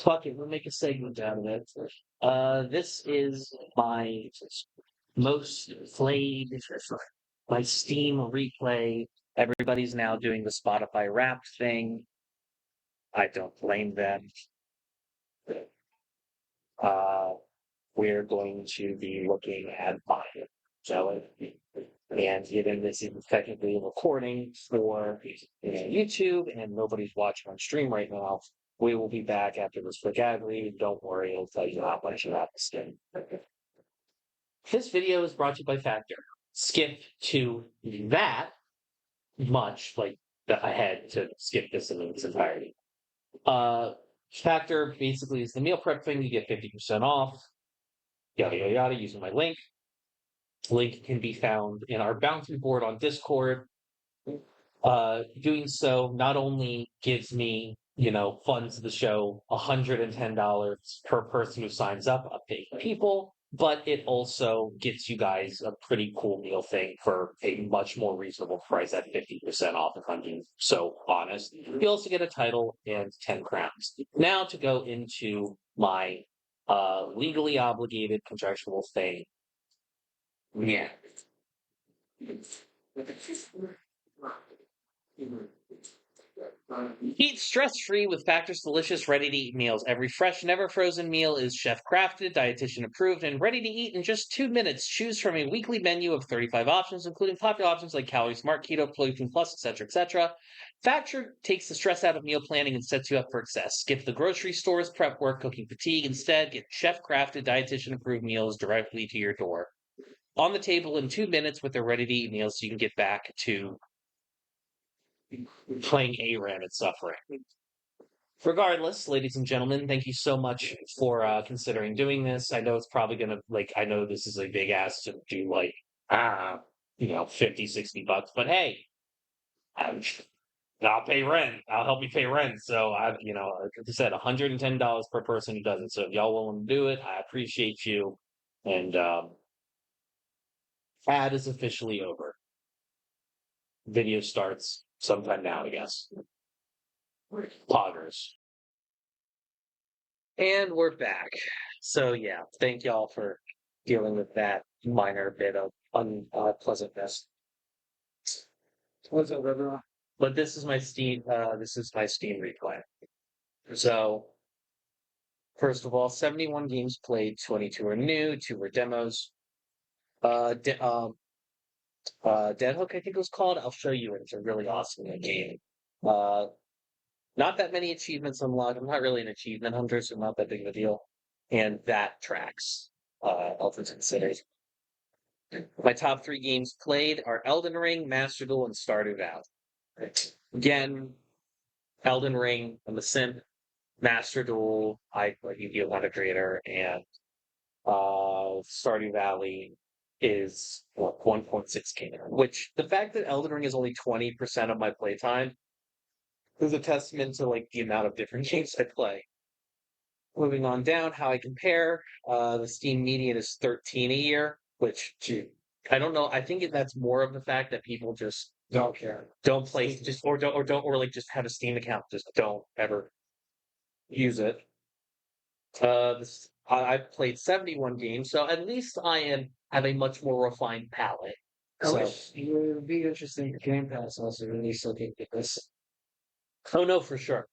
Fuck it, we'll make a segment out of it. This is my most played, my Steam replay. Everybody's now doing the Spotify Wrapped thing. I don't blame them. Uh, we're going to be looking at mine. So, and given this is technically a recording for YouTube and nobody's watching on stream right now, we will be back after this quick ad read. Don't worry, it'll tell you how much you have to skip. This video is brought to you by Factor. Skip to that much, like ahead to skip this in its entirety. Factor basically is the meal prep thing. You get 50% off, yada, yada, yada, using my link. Link can be found in our bounty board on Discord. Doing so not only gives me, funds the show $110 per person who signs up, up to 8 people, but it also gets you guys a pretty cool meal thing for a much more reasonable price at 50% off, if I'm being so honest. You also get a title and 10 crowns. Now to go into my legally obligated contractual thing. Yeah. Eat stress-free with Factor's delicious, ready-to-eat meals. Every fresh, never-frozen meal is chef-crafted, dietitian-approved, and ready to eat in just 2 minutes. Choose from a weekly menu of 35 options, including popular options like Calorie Smart, Keto, Protein Plus, etc., etc. Factor takes the stress out of meal planning and sets you up for success. Skip the grocery stores, prep work, cooking fatigue. Instead, get chef-crafted, dietitian-approved meals directly to your door. On the table in 2 minutes with their ready-to-eat meals, so you can get back to playing ARAM and suffering. Regardless, ladies and gentlemen, thank you so much for considering doing this. I know it's probably going to, I know this is a big ask to do, 50, $60, but hey, I'll pay rent. I'll help you pay rent. So, like I said, $110 per person who does it. So if y'all willing to do it, I appreciate you. And ad is officially over. Video starts sometime now, I guess. Poggers. And we're back. So yeah, thank y'all for dealing with that minor bit of unpleasantness. What's up, everyone? But this is my Steam. This is my Steam replay. So first of all, 71 games played, 22 are new, 2 were demos. Dead Hook, I think it was called. I'll show you. It's a really awesome game. Not that many achievements unlocked. I'm not really an achievement hunter, so not that big of a deal. And that tracks, all things considered. My top 3 games played are Elden Ring, Master Duel, and Stardew Valley. Again, Elden Ring, I'm a simp. Master Duel, I like you a lot of creator, and Stardew Valley is 1.6K, which the fact that Elden Ring is only 20% of my playtime is a testament to the amount of different games I play. Moving on down, how I compare, the Steam median is 13 a year, which I don't know. I think that's more of the fact that people just Don't care. don't play, just or just have a Steam account, just don't ever use it. I've played 71 games, so at least I have a much more refined palette. I wish it would be interesting if Game Pass also released something like this. Oh no, for sure.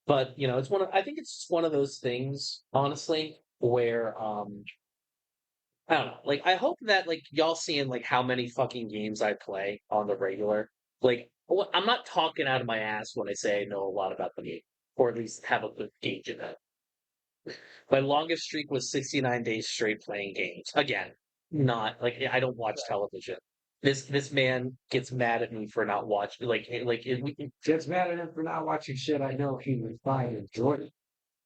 But it's I think it's one of those things, honestly, where I don't know. I hope that y'all seeing how many fucking games I play on the regular. I'm not talking out of my ass when I say I know a lot about the game, or at least have a good gauge of it. My longest streak was 69 days straight playing games. Again, not I don't watch television. This man gets mad at me for not watching. Gets mad at him for not watching shit I know he would find enjoyable.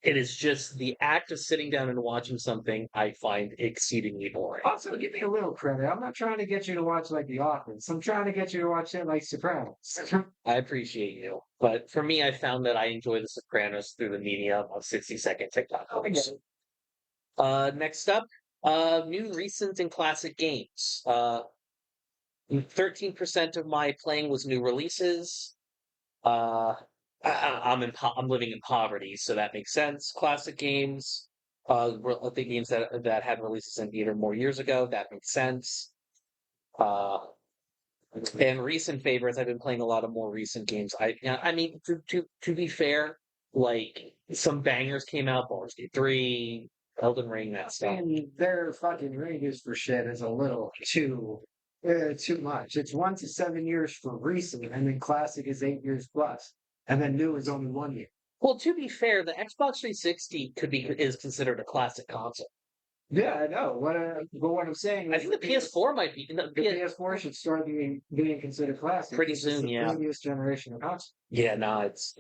It is just the act of sitting down and watching something I find exceedingly boring. Also, give me a little credit. I'm not trying to get you to watch The Office. I'm trying to get you to watch shit like Sopranos. I appreciate you, but for me, I found that I enjoy The Sopranos through the medium of 60-second TikTok clips. Next up, new, recent, and classic games. 13% of my playing was new releases. I'm living in poverty, so that makes sense. Classic games, the games that had releases in theater more years ago, that makes sense. Uh, and recent favorites, I've been playing a lot of more recent games. I mean, to be fair, like some bangers came out, Baldur's Gate 3, Elden Ring, that stuff. And their fucking ranges for shit is a little too much. It's 1 to 7 years for recent, and then classic is 8 years plus, and then new is only 1 year. Well, to be fair, the Xbox 360 is considered a classic console. Yeah, I know. But what I'm saying I is think the PS4 might be the PS4 should start being considered classic. pretty It's just soon, the yeah. previous generation of console. Yeah, no, it's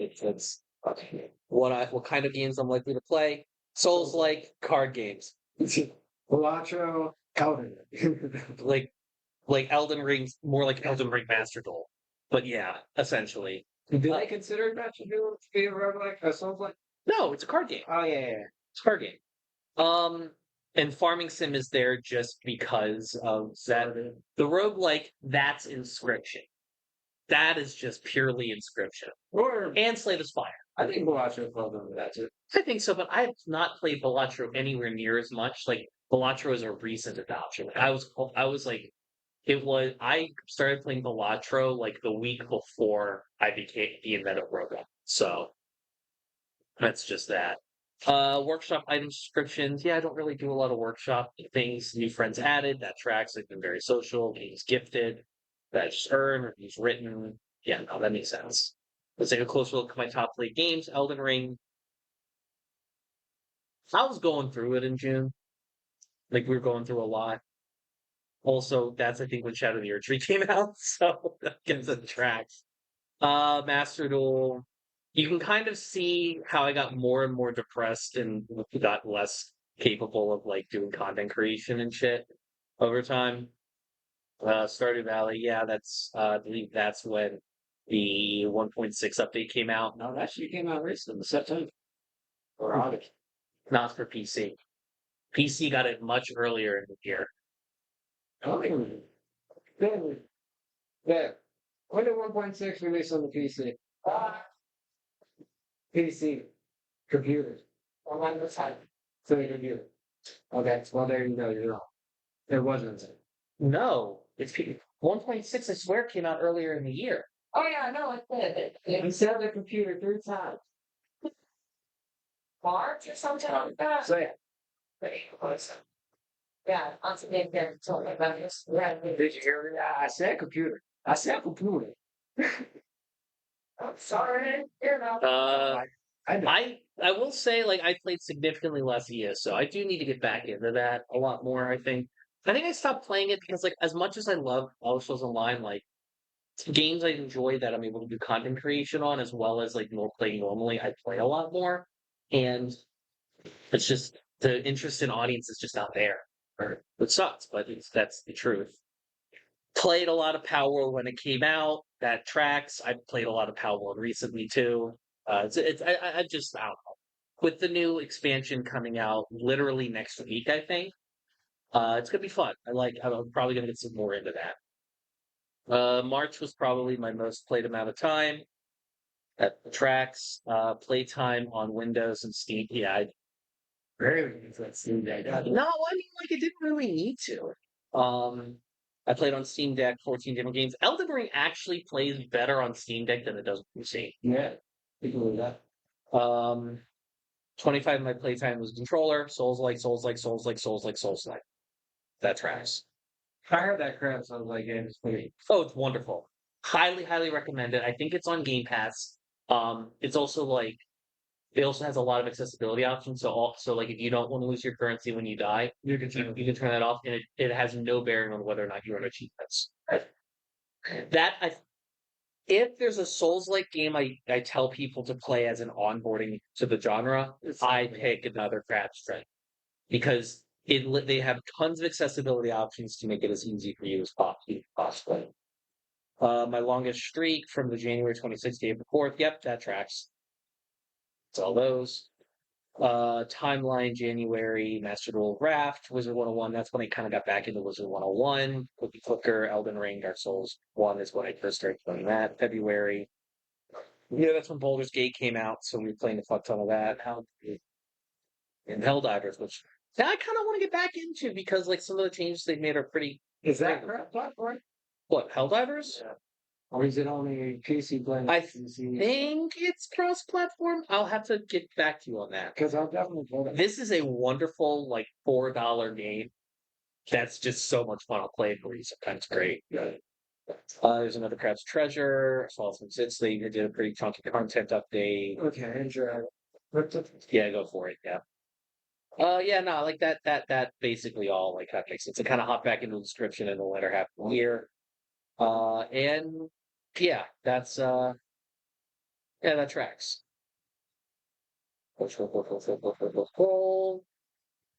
okay. What kind of games I'm likely to play? Souls like card games, Elatro, Elden. like Elden Ring, more like Elden Ring Master Duel. But yeah, essentially. Do they consider Master Duel to be a roguelike, a Souls like? No, it's a card game. Oh yeah. It's a card game. And Farming Sim is there just because of that. The roguelike, that's Inscription. That is just purely Inscription. Or And Slay the Spire. I think Elatro falls under that too. I think so, but I have not played Balatro anywhere near as much. Like Balatro is a recent adoption. Like I was like, I started playing Balatro like the week before I became the inventor of Rogue. So that's just that. Workshop item subscriptions. Yeah, I don't really do a lot of workshop things. New friends added. That tracks. I've been very social. Games gifted. That's earned. Reviews written. Yeah, no, that makes sense. Let's take a closer look at my top played games. Elden Ring. I was going through it in June. Like we were going through a lot. Also, that's I think when Shadow of the Earth Tree came out, so that gets the tracks. Master Duel. You can kind of see how I got more and more depressed and got less capable of like doing content creation and shit over time. Stardew Valley, yeah, I believe that's when the 1.6 update came out. No, that shit came out recently, September or August. Not for PC. PC got it much earlier in the year. Oh, yeah. When did 1.6 release on the PC? PC computers. On the side. So the computer. Okay, well there you go. You're wrong. There wasn't. No, it's 1.6. I swear came out earlier in the year. Oh yeah, I know. It did. It said the computer 3 times. March or something like that. So yeah. Yeah, on the name there, talking about this. Did you hear me? I said computer. I said computer. I'm sorry. You know. I will say like I played significantly less ES, so I do need to get back into that a lot more. I think I stopped playing it because like as much as I love Elder Scrolls Online, like games I enjoy that I'm able to do content creation on as well as like more playing normally, I play a lot more, and it's just the interest in audience is just not there. Or it sucks, but that's the truth. Played a lot of Power World when it came out. That tracks. I played a lot of Power World recently too. I just I don't know. With the new expansion coming out literally next week, I think it's gonna be fun. I'm probably gonna get some more into that. March was probably my most played amount of time. That tracks. Playtime on Windows and Steam. Yeah, Really? That Steam Deck. no, I mean like it didn't really need to. I played on Steam Deck, 14 different games. Elden Ring actually plays better on Steam Deck than it does on PC. Yeah. People with that. 25 of my playtime was controller, Souls like. That tracks. I heard that crap, so I was like, yeah, it's pretty. Oh, it's wonderful. Highly, highly recommend it. I think it's on Game Pass. It's also like it also has a lot of accessibility options. So like if you don't want to lose your currency when you die, you can turn that off, and it has no bearing on whether or not you earn achievements. That if there's a Souls-like game I tell people to play as an onboarding to the genre, I pick another Crab Strike because they have tons of accessibility options to make it as easy for you as possible. My longest streak from the January 26th to April 4th. Yep, that tracks. It's all those. Timeline January, Master Duel Raft, Wizard 101. That's when I kind of got back into Wizard 101. Cookie Clicker, Elden Ring, Dark Souls 1 is when I first started playing that. February. Yeah, that's when Baldur's Gate came out, so we were playing a fuck ton of that. And Helldivers, which now I kind of want to get back into because like some of the changes they've made are pretty. Is that correct platform? What, Helldivers? Yeah. Or is it only PC blend? I think it's cross-platform. I'll have to get back to you on that. Because I'll definitely play that. This is a wonderful like $4 game. That's just so much fun. I'll play it for you sometimes. Great. There's another Crab's Treasure. As well as some Zits. They did a pretty chunky content update. Okay, enjoy. Yeah, go for it. Yeah. Yeah, no, like that basically all like that makes sense. To kind of hop back into the description in the latter half of the year. And yeah, that's yeah, that tracks.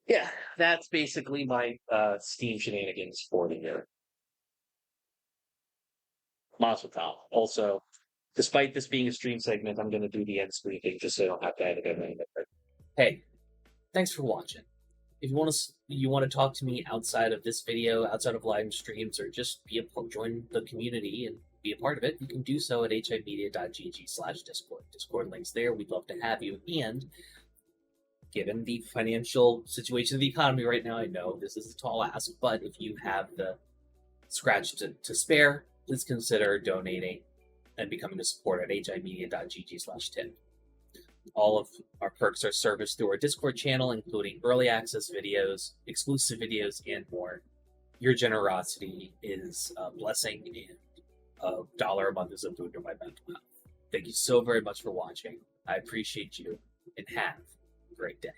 Yeah, that's basically my Steam shenanigans for the year. Masvidal. Also, despite this being a stream segment, I'm going to do the end screen thing just so I don't have to edit anything. Hey, thanks for watching. If you want to talk to me outside of this video, outside of live streams, or just join the community and be a part of it, you can do so at HIMedia.gg/Discord. Discord links there. We'd love to have you. And given the financial situation of the economy right now, I know this is a tall ask, but if you have the scratch to spare, please consider donating and becoming a supporter at HIMedia.gg/Tim. All of our perks are serviced through our Discord channel, including early access videos, exclusive videos, and more. Your generosity is a blessing, and $1 a month is a boon to my mental health. Thank you so very much for watching. I appreciate you, and have a great day.